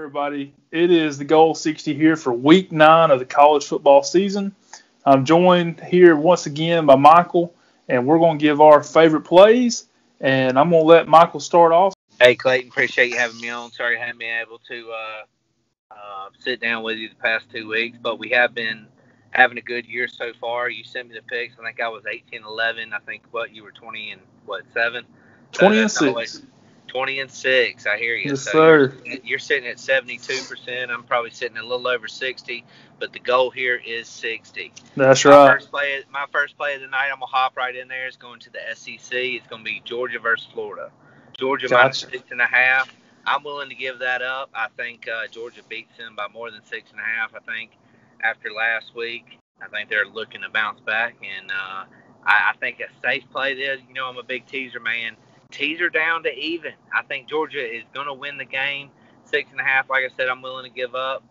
Everybody, it is the Goal60 here for week 9 of the college football season. I'm joined here once again by Michael, and we're going to give our favorite plays, and I'm going to let Michael start off. Hey, Clayton, appreciate you having me on. Sorry I haven't been able to sit down with you the past 2 weeks, but we have been having a good year so far. You sent me the picks. I think I was 18-11. I think, you were 7? 20-6. 20-6. I hear you. Yes, so sir. You're sitting at 72%. I'm probably sitting at a little over 60, but the goal here is 60. That's right. My first play of the night, I'm going to hop right in there. It's going to the SEC. It's going to be Georgia versus Florida. Georgia Gotcha. minus 6.5. I'm willing to give that up. I think Georgia beats them by more than 6.5. I think after last week, I think they're looking to bounce back, and I think a safe play is, I'm a big teaser man. Teaser down to even. I think Georgia is going to win the game. 6.5, like I said, I'm willing to give up.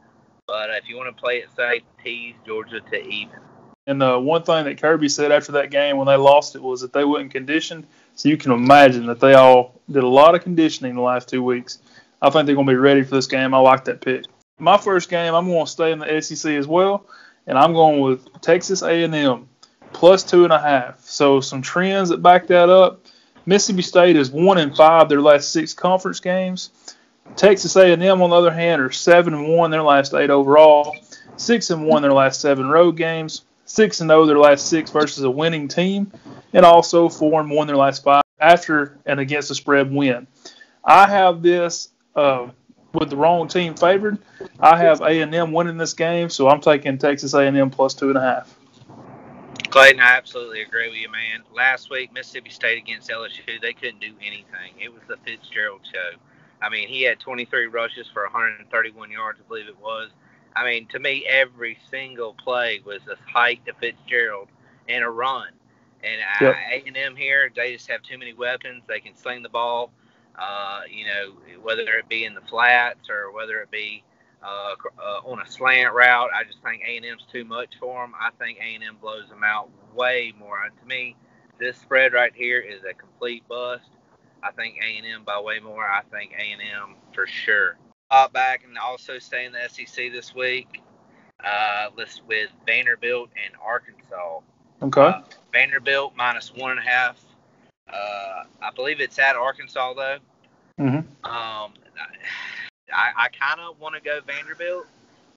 But if you want to play it safe, tease Georgia to even. And one thing that Kirby said after that game when they lost it was that they wasn't conditioned. So you can imagine that they all did a lot of conditioning the last 2 weeks. I think they're going to be ready for this game. I like that pick. My first game, I'm going to stay in the SEC as well, and I'm going with Texas A&M plus 2.5. So some trends that back that up. Mississippi State is 1-5 their last 6 conference games. Texas A&M, on the other hand, are 7-1 their last 8 overall, 6-1 their last 7 road games, 6-0 their last 6 versus a winning team, and also 4-1 their last 5 after and against the spread win. I have this with the wrong team favored. I have A&M winning this game, so I'm taking Texas A&M plus 2.5. Clayton, I absolutely agree with you, man. Last week, Mississippi State against LSU, they couldn't do anything. It was the Fitzgerald show. I mean, he had 23 rushes for 131 yards, I believe it was. I mean, to me, every single play was a hike to Fitzgerald and a run. And A&M here, they just have too many weapons. They can sling the ball, whether it be in the flats or whether it be on a slant route. I just think A&M's too much for them. I think A&M blows them out way more. To me, this spread right here is a complete bust. I think A&M by way more. I think A&M for sure. Hop back and also stay in the SEC this week. With Vanderbilt and Arkansas. Okay. Vanderbilt minus 1.5. I believe it's at Arkansas though. Mm-hmm. I kind of want to go Vanderbilt,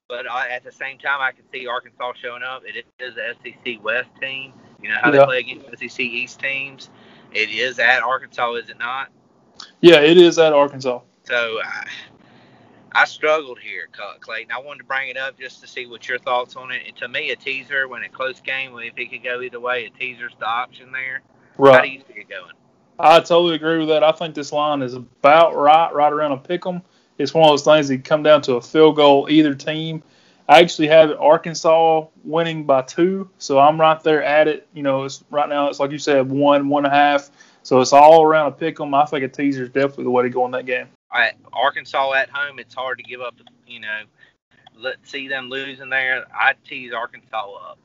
but at the same time, I can see Arkansas showing up. It is the SEC West team. You know how they play against SEC East teams. It is at Arkansas, is it not? Yeah, it is at Arkansas. So I struggled here, Clayton. I wanted to bring it up just to see what your thoughts on it. And to me, a teaser when a close game, if it could go either way, a teaser's the option there. Right. How do you see it going? I totally agree with that. I think this line is about right around a pick 'em. It's one of those things that come down to a field goal either team. I actually have it Arkansas winning by 2, so I'm right there at it. It's right now it's like you said 1.5, so it's all around a pick 'em. I think a teaser is definitely the way to go in that game. All right, Arkansas at home, it's hard to give up. Let's see them losing there. I'd tease Arkansas up.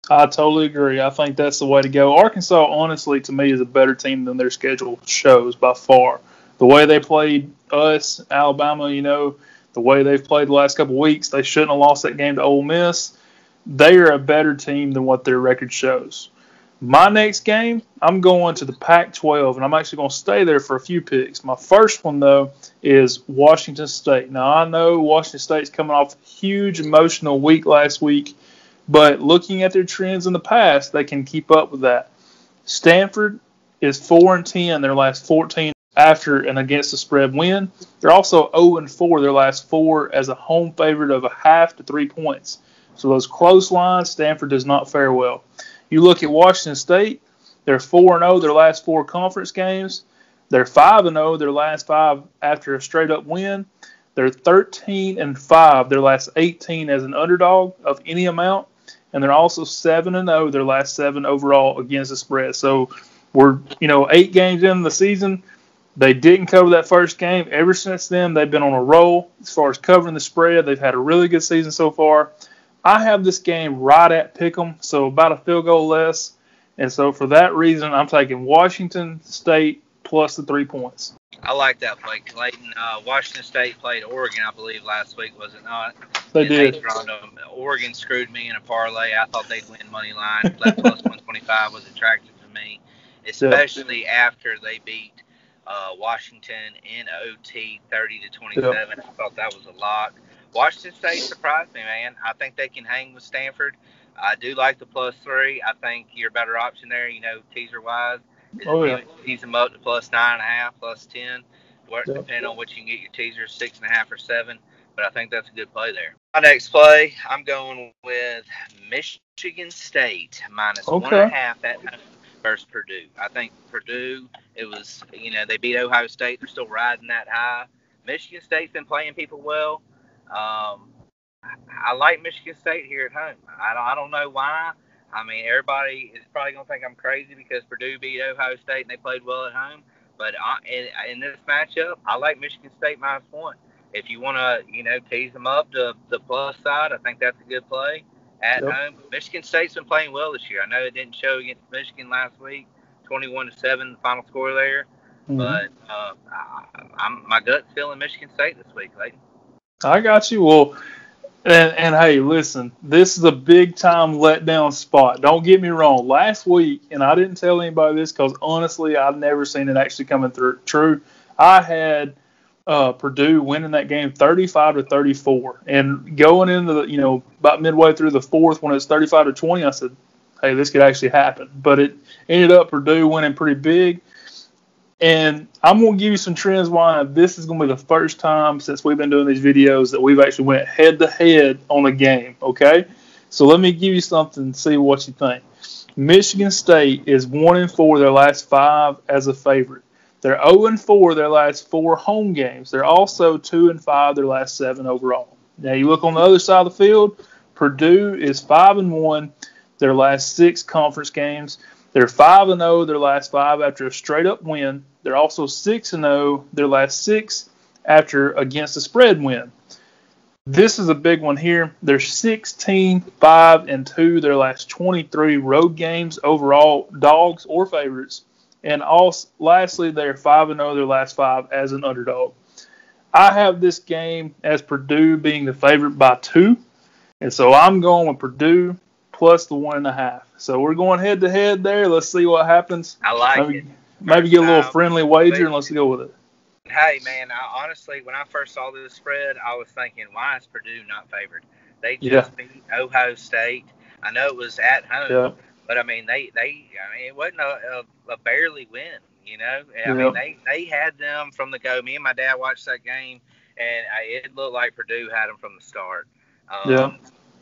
I totally agree. I think that's the way to go. Arkansas, honestly, to me, is a better team than their schedule shows by far. The way they played us, Alabama, the way they've played the last couple of weeks, they shouldn't have lost that game to Ole Miss. They are a better team than what their record shows. My next game, I'm going to the Pac-12, and I'm actually going to stay there for a few picks. My first one, though, is Washington State. Now, I know Washington State's coming off a huge emotional week last week, but looking at their trends in the past, they can keep up with that. Stanford is 4-10 their last 14 after and against the spread win. They're also 0-4 their last 4 as a home favorite of 0.5 to 3 points. So those close lines, Stanford does not fare well. You look at Washington State, they're 4-0 their last 4 conference games. They're 5-0 their last 5 after a straight-up win. They're 13-5 their last 18 as an underdog of any amount. And they're also 7-0 their last 7 overall against the spread. So we're 8 games into the season. They didn't cover that first game. Ever since then, they've been on a roll as far as covering the spread. They've had a really good season so far. I have this game right at pick'em, so about a field goal less. And so for that reason, I'm taking Washington State plus the 3 points. I like that play, Clayton. Washington State played Oregon, I believe, last week, was it not? They did. Oregon screwed me in a parlay. I thought they'd win money line. That plus 125 was attractive to me, especially after they beat Washington in OT 30-27. I thought that was a lock. Washington State surprised me, man. I think they can hang with Stanford. I do like the plus 3. I think your better option there, teaser-wise, is tease them up to plus 9.5, plus 10. Depending on what you can get your teasers, 6.5 or 7. But I think that's a good play there. My next play, I'm going with Michigan State minus 1.5 at home versus Purdue. I think Purdue, it was, they beat Ohio State. They're still riding that high. Michigan State's been playing people well. I like Michigan State here at home. I don't know why. I mean, everybody is probably going to think I'm crazy because Purdue beat Ohio State and they played well at home. But in this matchup, I like Michigan State minus 1. If you want to, tease them up to the plus side, I think that's a good play at home. Michigan State's been playing well this year. I know it didn't show against Michigan last week, 21-7, the final score there. Mm-hmm. But my gut's feeling Michigan State this week, Clayton. I got you. Well, and hey, listen, this is a big-time letdown spot. Don't get me wrong. Last week, and I didn't tell anybody this because, honestly, I've never seen it actually coming through true. I had Purdue winning that game 35-34. And going into about midway through the fourth when it's 35-20, I said, hey, this could actually happen. But it ended up Purdue winning pretty big. And I'm going to give you some trends why this is going to be the first time since we've been doing these videos that we've actually went head-to-head on a game, okay? So let me give you something and see what you think. Michigan State is 1-4 their last 5 as a favorite. They're 0-4 their last 4 home games. They're also 2-5 their last 7 overall. Now you look on the other side of the field, Purdue is 5-1 their last 6 conference games. They're 5-0 their last 5 after a straight-up win. They're also 6-0 their last 6 after against a spread win. This is a big one here. They're 16-5-2 their last 23 road games overall, dogs or favorites. And lastly, they're 5-0 their last 5 as an underdog. I have this game as Purdue being the favorite by 2. And so I'm going with Purdue plus the 1.5. So we're going head-to-head there. Let's see what happens. I like it. Maybe get a little friendly wager, and let's go with it. Hey, man, honestly, when I first saw this spread, I was thinking, why is Purdue not favored? They just beat Ohio State. I know it was at home, but, I mean, it wasn't a barely win, I mean, they had them from the go. Me and my dad watched that game, and it looked like Purdue had them from the start.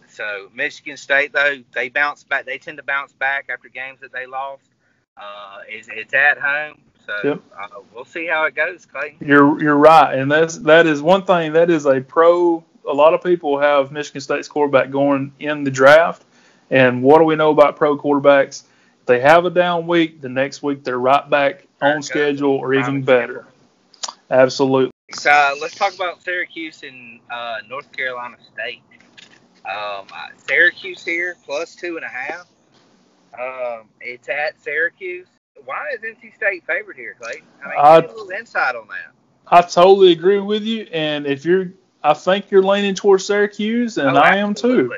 So Michigan State, though, they bounce back. They tend to bounce back after games that they lost. It's at home, so we'll see how it goes, Clayton. You're right, and that is one thing. That is a pro. A lot of people have Michigan State's quarterback going in the draft, and what do we know about pro quarterbacks? If they have a down week, the next week they're right back on schedule or even better. Absolutely. So let's talk about Syracuse and North Carolina State. Syracuse here, plus 2.5. It's at Syracuse. Why is NC State favored here, Clayton? I mean, give me a little insight on that. I totally agree with you, and I think you're leaning towards Syracuse, and I am too.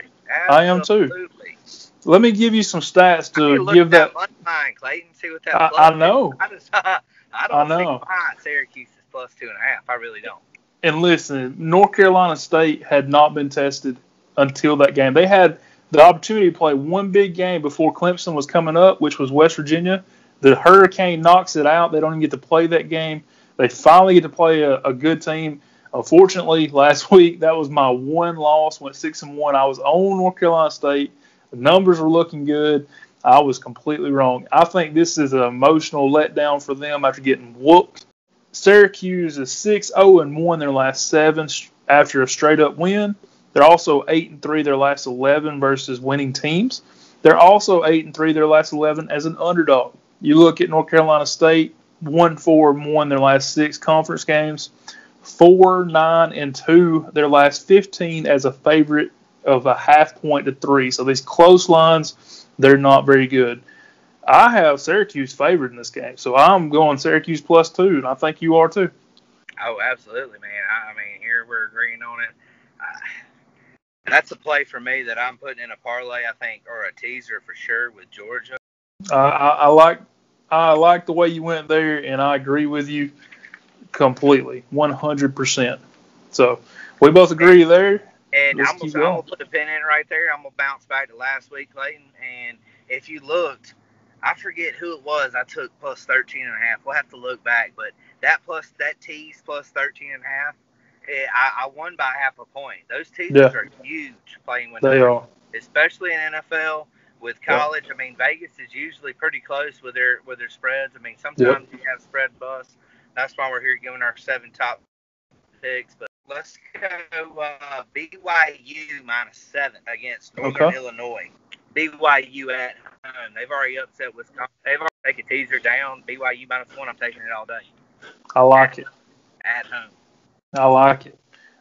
I am too. Let me give you some stats to give that. Money line, Clayton, see what that. I know. I don't think why Syracuse is plus 2.5. I really don't. And listen, North Carolina State had not been tested until that game. They had the opportunity to play one big game before Clemson was coming up, which was West Virginia. The Hurricane knocks it out. They don't even get to play that game. They finally get to play a good team. Unfortunately, last week, that was my one loss, went 6-1. I was on North Carolina State. The numbers were looking good. I was completely wrong. I think this is an emotional letdown for them after getting whooped. Syracuse is 6-0-1 their last 7 after a straight-up win. They're also 8-3 their last 11 versus winning teams. They're also 8-3 their last 11 as an underdog. You look at North Carolina State, 1-4-1 their last 6 conference games, 4-9-2 their last 15 as a favorite of a 0.5 point to 3. So these close lines, they're not very good. I have Syracuse favored in this game, so I'm going Syracuse +2, and I think you are too. Oh, absolutely, man. I mean, here we're agreeing on it. That's a play for me that I'm putting in a parlay, I think, or a teaser for sure with Georgia. I like the way you went there, and I agree with you completely, 100%. So we both agree there. And Let's I'm keep gonna going. put a pin in right there. I'm gonna bounce back to last week, Clayton. And if you looked, I forget who it was. I took plus 13.5. We'll have to look back, but that tease plus 13.5. I won by half a point. Those teasers are huge playing when They are, especially in NFL. With college, I mean, Vegas is usually pretty close with their spreads. I mean, sometimes you have spread bust. That's why we're here giving our 7 top picks. But let's go BYU -7 against Northern Illinois. BYU at home. They've already upset Wisconsin. They've already taken a teaser down. BYU -1. I'm taking it all day. I like it. At home. I like it.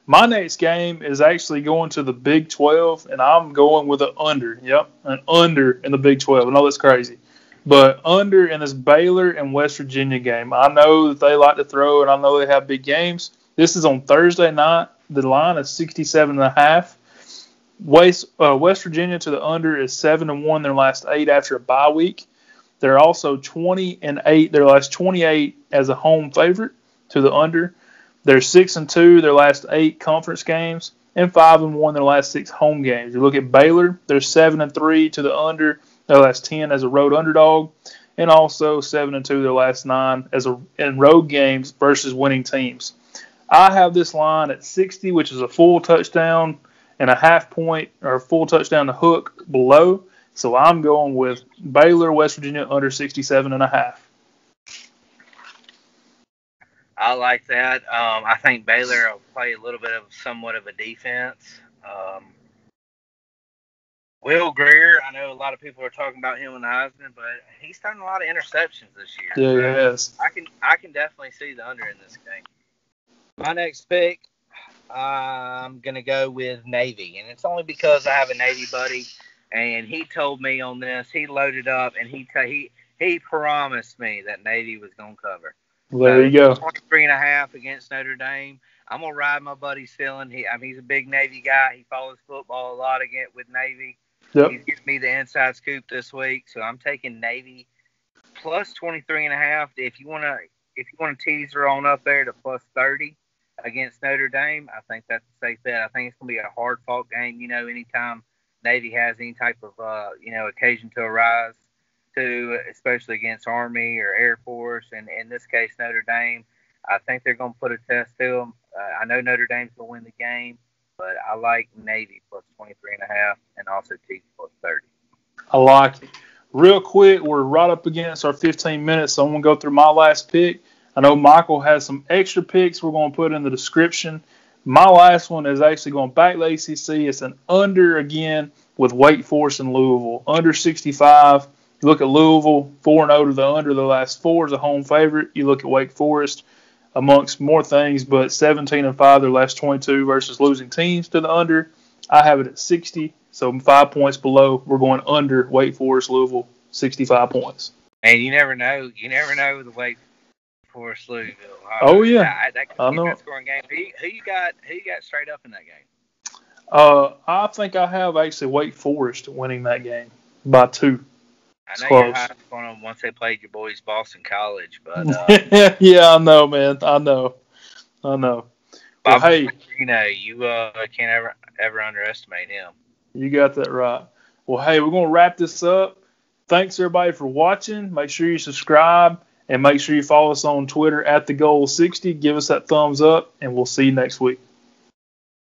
My next game is actually going to the Big 12, and I'm going with an under. Yep, an under in the Big 12. I know that's crazy, but under in this Baylor and West Virginia game. I know that they like to throw, and I know they have big games. This is on Thursday night. The line is 67.5. West Virginia to the under is 7-1 their last 8 after a bye week. They're also 20-8 their last 28 as a home favorite to the under. They're 6-2 their last 8 conference games and 5-1 their last 6 home games. You look at Baylor, they're 7-3 to the under their last 10 as a road underdog, and also 7-2 their last 9 in road games versus winning teams. I have this line at 60, which is a full touchdown and a half point or a full touchdown to hook below. So I'm going with Baylor, West Virginia under 67.5. I like that. I think Baylor will play a little bit of somewhat of a defense. Will Greer, I know a lot of people are talking about him in the Heisman, but he's thrown a lot of interceptions this year. Yeah, he has. I can definitely see the under in this game. My next pick, I'm gonna go with Navy, and it's only because I have a Navy buddy, and he told me on this. He loaded up, and he promised me that Navy was gonna cover. There you go. 23.5 against Notre Dame. I'm gonna ride my buddy's feeling. He's a big Navy guy. He follows football a lot again with Navy. Yep. He's giving me the inside scoop this week, so I'm taking Navy plus 23.5. If you wanna teaser on up there to plus 30 against Notre Dame, I think that's a safe bet. I think it's gonna be a hard fought game. You know, anytime Navy has any type of occasion to arise, especially against Army or Air Force, and in this case Notre Dame, I think they're going to put a test to them. I know Notre Dame's going to win the game, but I like Navy plus 23.5 and also Tease plus 30. I like it. Real quick, we're right up against our 15 minutes, so I'm going to go through my last pick. I know Michael has some extra picks we're going to put in the description. My last one is actually going back to the ACC. It's an under again with Wake Forest and Louisville. Under 65. You look at Louisville, 4-0 to the under the last 4 as a home favorite. You look at Wake Forest, amongst more things, but 17-5 their last 22 versus losing teams to the under. I have it at 60, so 5 points below. We're going under Wake Forest, Louisville, 65 points. And you never know the Wake Forest, Louisville. Oh yeah, I know. That scoring game. Who you got straight up in that game? I think I have actually Wake Forest winning that game by 2. I know you're high on them once they played your boys Boston College, but yeah, I know, man. I know. Well, hey, you can't ever underestimate him. You got that right. Well, hey, we're gonna wrap this up. Thanks everybody for watching. Make sure you subscribe and make sure you follow us on Twitter at Thegoal60. Give us that thumbs up, and we'll see you next week.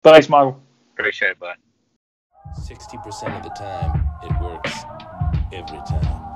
Thanks, Michael. Appreciate it, bud. 60% of the time, it works every time.